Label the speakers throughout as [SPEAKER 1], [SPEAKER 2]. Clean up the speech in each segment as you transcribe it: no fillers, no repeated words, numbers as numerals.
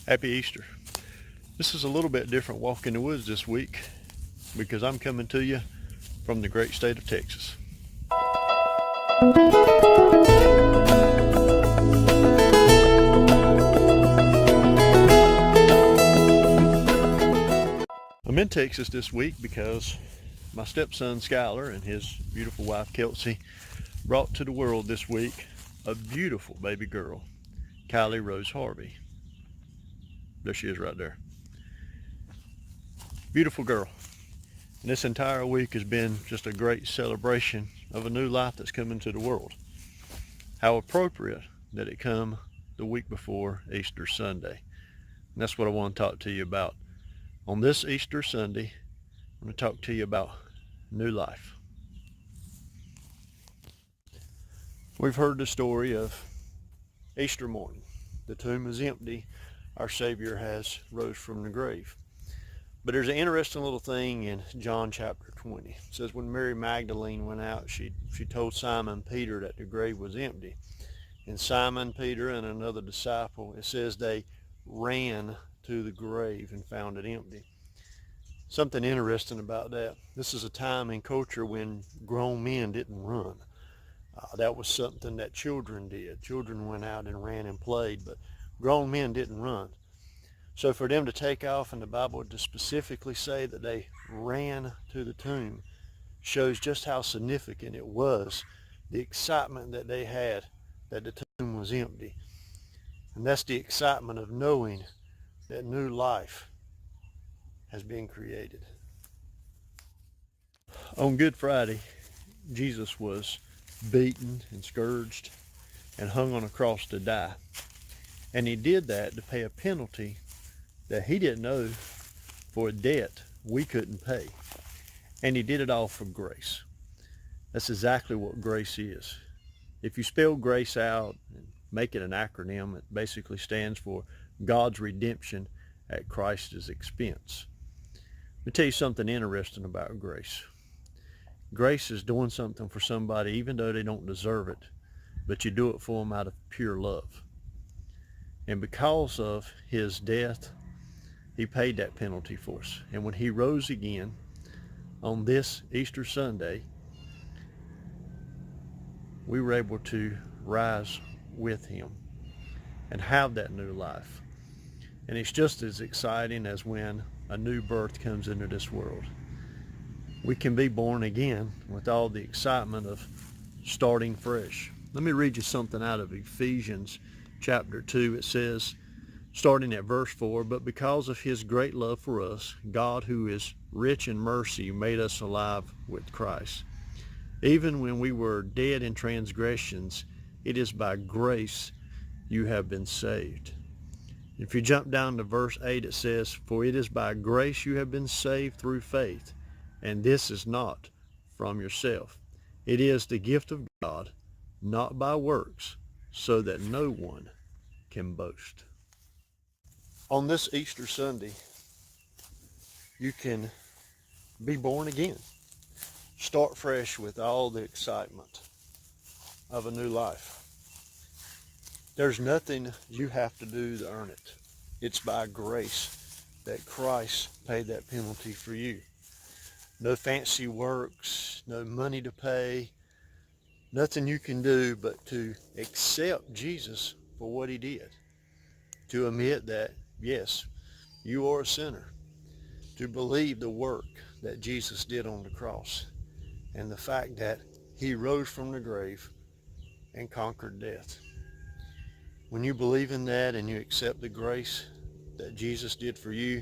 [SPEAKER 1] Happy Easter. This is a little bit different walk in the woods this week because I'm coming to you from the great state of Texas. I'm in Texas this week because my stepson Skylar and his beautiful wife Kelsey brought to the world this week a beautiful baby girl, Kylie Rose Harvey. There she is right there. Beautiful girl. And this entire week has been just a great celebration of a new life that's come into the world. How appropriate that it come the week before Easter Sunday. And that's what I want to talk to you about. On this Easter Sunday, I'm going to talk to you about new life. We've heard the story of Easter morning. The tomb is empty. Our Savior has rose from the grave. But there's an interesting little thing in John chapter 20. It says when Mary Magdalene went out, she told Simon Peter that the grave was empty. And Simon Peter and another disciple, it says they ran to the grave and found it empty. Something interesting about that. This is a time in culture when grown men didn't run. That was something that children did. Children went out and ran and played, but grown men didn't run. So for them to take off in the Bible to specifically say that they ran to the tomb shows just how significant it was, the excitement that they had that the tomb was empty. And that's the excitement of knowing that new life has been created. On Good Friday, Jesus was beaten and scourged and hung on a cross to die. And he did that to pay a penalty that he didn't know for a debt we couldn't pay. And he did it all for grace. That's exactly what grace is. If you spell grace out and make it an acronym, it basically stands for God's redemption at Christ's expense. Let me tell you something interesting about grace. Grace is doing something for somebody even though they don't deserve it, but you do it for them out of pure love. And because of his death, he paid that penalty for us. And when he rose again on this Easter Sunday, we were able to rise with him and have that new life. And it's just as exciting as when a new birth comes into this world. We can be born again with all the excitement of starting fresh. Let me read you something out of Ephesians chapter 2. It says, starting at verse 4, but because of his great love for us, God, who is rich in mercy, made us alive with Christ. Even when we were dead in transgressions, it is by grace you have been saved. If you jump down to verse 8, it says, for it is by grace you have been saved through faith, and this is not from yourself. It is the gift of God, not by works, so that no one can boast. On this Easter Sunday, you can be born again. Start fresh with all the excitement of a new life. There's nothing you have to do to earn it. It's by grace that Christ paid that penalty for you. No fancy works, no money to pay, nothing you can do but to accept Jesus for what he did. To admit that, yes, you are a sinner. To believe the work that Jesus did on the cross and the fact that he rose from the grave and conquered death. When you believe in that and you accept the grace that Jesus did for you,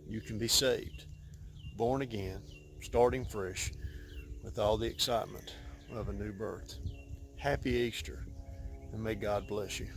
[SPEAKER 1] you can be saved, born again, starting fresh with all the excitement of a new birth. Happy Easter, and may God bless you.